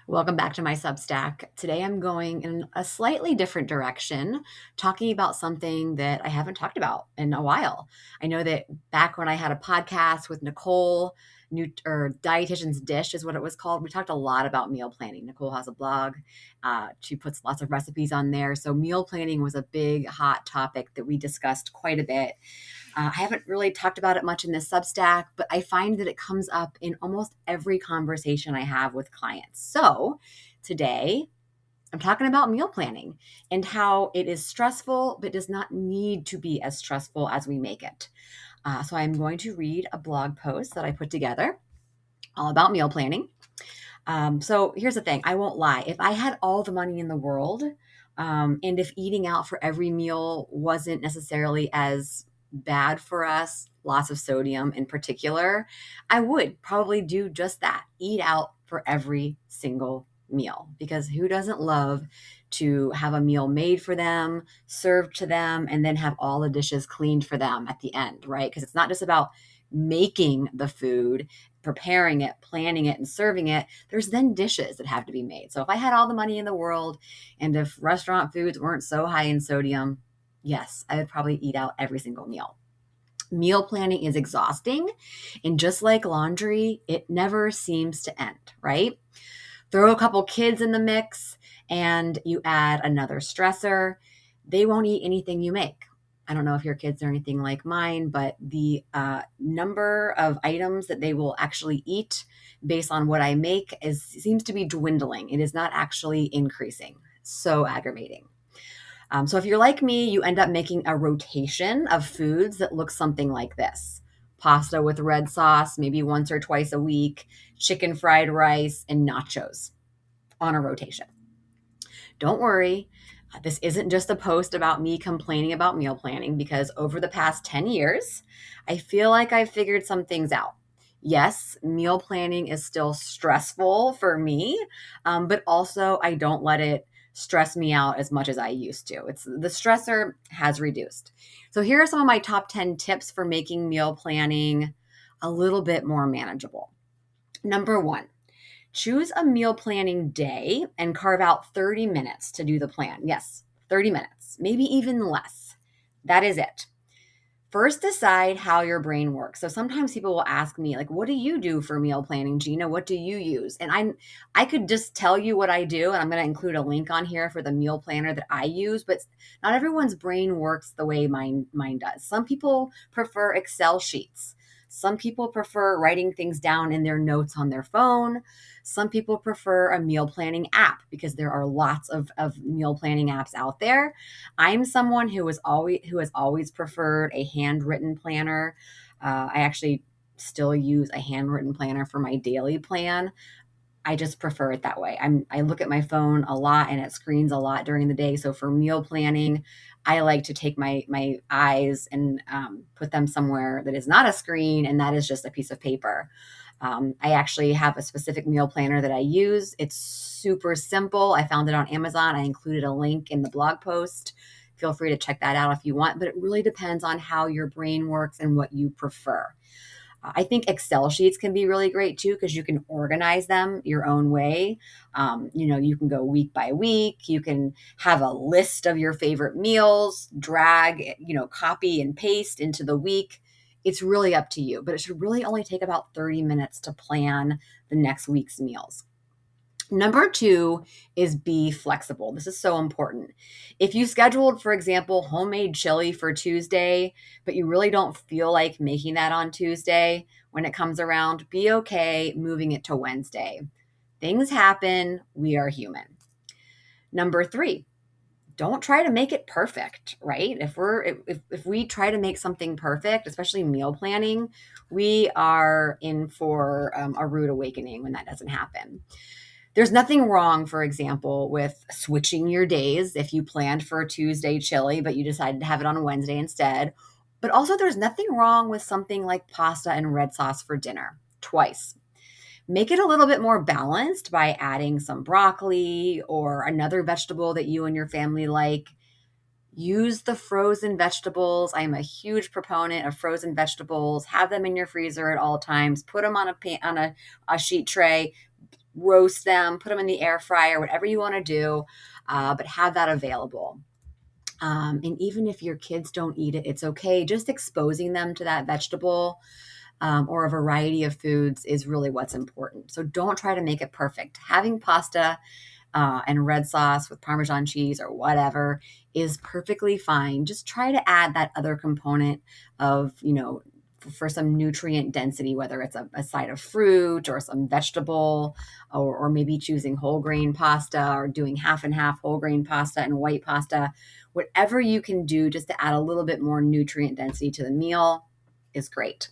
Welcome back to my Substack. Today I'm going in a slightly different direction, talking about something that I haven't talked about in a while. I know that back when I had a podcast with Nicole, Dietitian's Dish is what it was called. We talked a lot about meal planning. Nicole has a blog. She puts lots of recipes on there. So meal planning was a big, hot topic that we discussed quite a bit. I haven't really talked about it much in this Substack, but I find that it comes up in almost every conversation I have with clients. So today, I'm talking about meal planning and how it is stressful, but does not need to be as stressful as we make it. So I'm going to read a blog post that I put together all about meal planning. So here's the thing, I won't lie. If I had all the money in the world, and if eating out for every meal wasn't necessarily as bad for us, lots of sodium in particular, I would probably do just that, eat out for every single meal. Because who doesn't love to have a meal made for them, served to them, and then have all the dishes cleaned for them at the end, right? Because it's not just about making the food, preparing it, planning it, and serving it. There's then dishes that have to be made. So if I had all the money in the world and if restaurant foods weren't so high in sodium, yes, I would probably eat out every single meal. Meal planning is exhausting. And just like laundry, it never seems to end, right? Throw a couple kids in the mix and you add another stressor. They won't eat anything you make. I don't know if your kids are anything like mine, but the number of items that they will actually eat based on what I make seems to be dwindling. It is not actually increasing. So aggravating. So if you're like me, you end up making a rotation of foods that looks something like this: pasta with red sauce, maybe once or twice a week, chicken fried rice, and nachos on a rotation. Don't worry. This isn't just a post about me complaining about meal planning, because over the past 10 years, I feel like I've figured some things out. Yes, meal planning is still stressful for me, but also I don't let it stress me out as much as I used to. It's the stressor has reduced. So here are some of my top 10 tips for making meal planning a little bit more manageable. Number one, choose a meal planning day and carve out 30 minutes to do the plan. Yes, 30 minutes, maybe even less. That is it. First, decide how your brain works. So sometimes people will ask me, like, what do you do for meal planning, Gina? What do you use? And I could just tell you what I do, and I'm going to include a link on here for the meal planner that I use, but not everyone's brain works the way mine does. Some people prefer Excel sheets. Some people prefer writing things down in their notes on their phone. Some people prefer a meal planning app, because there are lots of meal planning apps out there. I'm someone who has always preferred a handwritten planner. I actually still use a handwritten planner for my daily plan. I just prefer it that way. I look at my phone a lot and it screens a lot during the day. So for meal planning, I like to take my eyes and put them somewhere that is not a screen, and that is just a piece of paper. I actually have a specific meal planner that I use. It's super simple. I found it on Amazon. I included a link in the blog post. Feel free to check that out if you want, but it really depends on how your brain works and what you prefer. I think Excel sheets can be really great too, because you can organize them your own way. You can go week by week. You can have a list of your favorite meals, drag, copy and paste into the week. It's really up to you, but it should really only take about 30 minutes to plan the next week's meals. Number two is be flexible. This is so important. If you scheduled, for example, homemade chili for Tuesday, but you really don't feel like making that on Tuesday when it comes around, be okay moving it to Wednesday. Things happen. We are human. Number three, don't try to make it perfect, right? If we try to make something perfect, especially meal planning, we are in for a rude awakening when that doesn't happen. There's nothing wrong, for example, with switching your days if you planned for a Tuesday chili, but you decided to have it on a Wednesday instead. But also, there's nothing wrong with something like pasta and red sauce for dinner twice. Make it a little bit more balanced by adding some broccoli or another vegetable that you and your family like. Use the frozen vegetables. I am a huge proponent of frozen vegetables. Have them in your freezer at all times. Put them on a sheet tray. roast them, put them in the air fryer, whatever you want to do, but have that available. And even if your kids don't eat it, it's okay. Just exposing them to that vegetable or a variety of foods is really what's important. So don't try to make it perfect. Having pasta and red sauce with Parmesan cheese or whatever is perfectly fine. Just try to add that other component of, for some nutrient density, whether it's a side of fruit or some vegetable, or maybe choosing whole grain pasta or doing half and half whole grain pasta and white pasta. Whatever you can do just to add a little bit more nutrient density to the meal is great.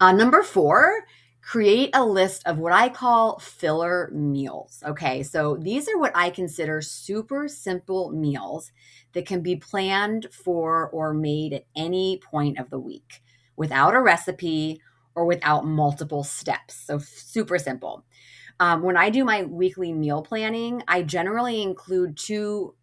Number 4, create a list of what I call filler meals. Okay, so these are what I consider super simple meals that can be planned for or made at any point of the week without a recipe or without multiple steps. So super simple. When I do my weekly meal planning, I generally include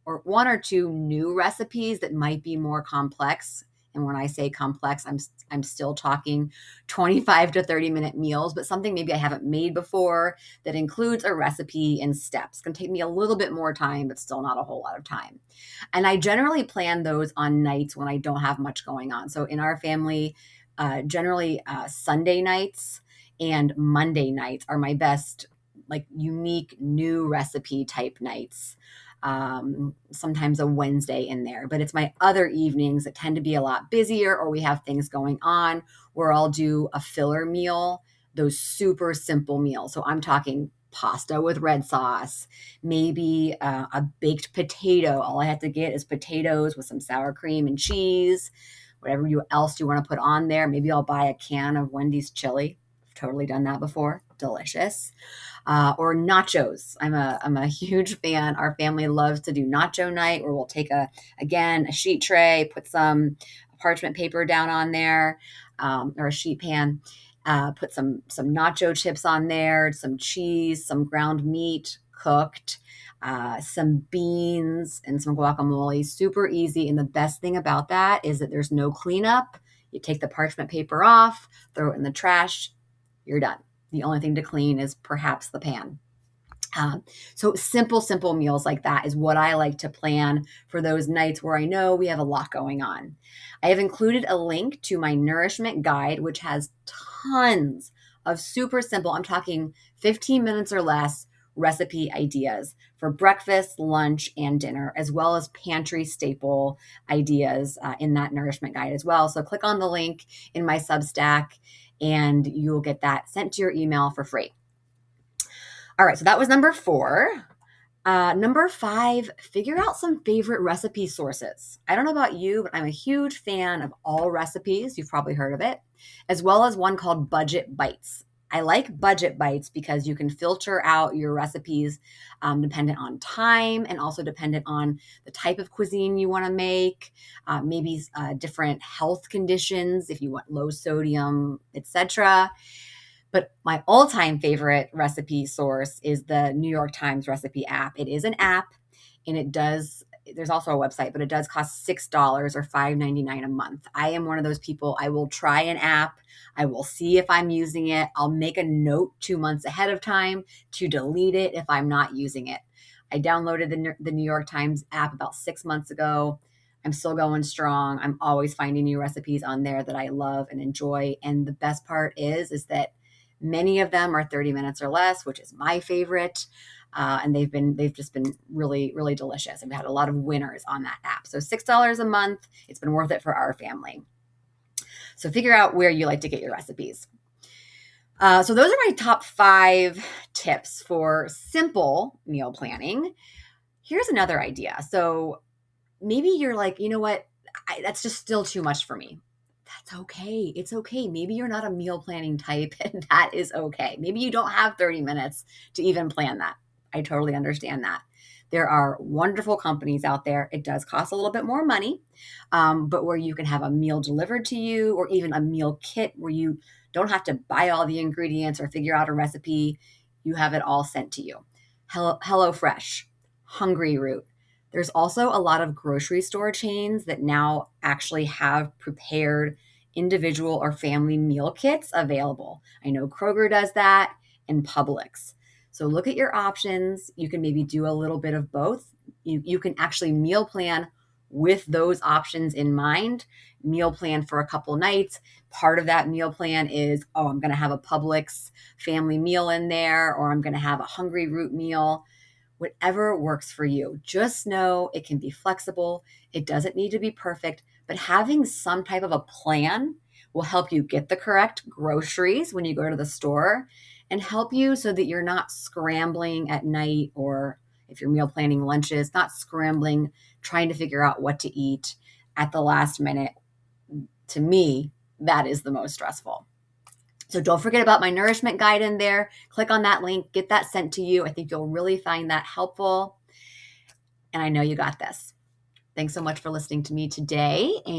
one or two new recipes that might be more complex. And when I say complex, I'm still talking 25 to 30-minute meals, but something maybe I haven't made before that includes a recipe and steps. It's going to take me a little bit more time, but still not a whole lot of time. And I generally plan those on nights when I don't have much going on. So in our family, generally Sunday nights and Monday nights are my best, like, unique new recipe type nights. Sometimes a Wednesday in there, but it's my other evenings that tend to be a lot busier, or we have things going on where I'll do a filler meal, those super simple meals. So I'm talking pasta with red sauce, maybe a baked potato. All I have to get is potatoes with some sour cream and cheese, whatever else you want to put on there. Maybe I'll buy a can of Wendy's chili. I've totally done that before. Delicious. Or nachos. I'm a huge fan. Our family loves to do nacho night, where we'll take a sheet tray, put some parchment paper down on there, or a sheet pan, put some nacho chips on there, some cheese, some ground meat cooked, some beans, and some guacamole. Super easy. And the best thing about that is that there's no cleanup. You take the parchment paper off, throw it in the trash, you're done. The only thing to clean is perhaps the pan. So simple meals like that is what I like to plan for those nights where I know we have a lot going on. I have included a link to my nourishment guide, which has tons of super simple, I'm talking 15 minutes or less, recipe ideas for breakfast, lunch, and dinner, as well as pantry staple ideas in that nourishment guide as well. So click on the link in my Substack and you'll get that sent to your email for free. All right, so that was number 4. Number 5, figure out some favorite recipe sources. I don't know about you, but I'm a huge fan of All Recipes. You've probably heard of it, as well as one called Budget Bites. I like Budget Bites because you can filter out your recipes dependent on time and also dependent on the type of cuisine you want to make, maybe different health conditions, if you want low sodium, etc. But my all-time favorite recipe source is the New York Times recipe app. It is an app, and there's also a website, but it does cost $6 or $5.99 a month. I am one of those people. I will try an app. I will see if I'm using it. I'll make a note 2 months ahead of time to delete it if I'm not using it. I downloaded the New York Times app about 6 months ago. I'm still going strong. I'm always finding new recipes on there that I love and enjoy. And the best part is that many of them are 30 minutes or less, which is my favorite. And they've just been really, really delicious. I've had a lot of winners on that app. So $6 a month, it's been worth it for our family. So figure out where you like to get your recipes. So those are my top 5 tips for simple meal planning. Here's another idea. So maybe you're like, you know what? That's just still too much for me. That's okay. It's okay. Maybe you're not a meal planning type, and that is okay. Maybe you don't have 30 minutes to even plan that. I totally understand that. There are wonderful companies out there. It does cost a little bit more money, but where you can have a meal delivered to you, or even a meal kit where you don't have to buy all the ingredients or figure out a recipe. You have it all sent to you. HelloFresh, Hungryroot. There's also a lot of grocery store chains that now actually have prepared individual or family meal kits available. I know Kroger does that, and Publix. So look at your options. You can maybe do a little bit of both. You can actually meal plan with those options in mind. Meal plan for a couple nights. Part of that meal plan is, oh, I'm going to have a Publix family meal in there, or I'm going to have a Hungry Root meal. Whatever works for you. Just know it can be flexible. It doesn't need to be perfect, but having some type of a plan will help you get the correct groceries when you go to the store and help you so that you're not scrambling at night, or if you're meal planning lunches, not scrambling trying to figure out what to eat at the last minute. To me, that is the most stressful. So don't forget about my nourishment guide in there. Click on that link, get that sent to you. I think you'll really find that helpful. And I know you got this. Thanks so much for listening to me today.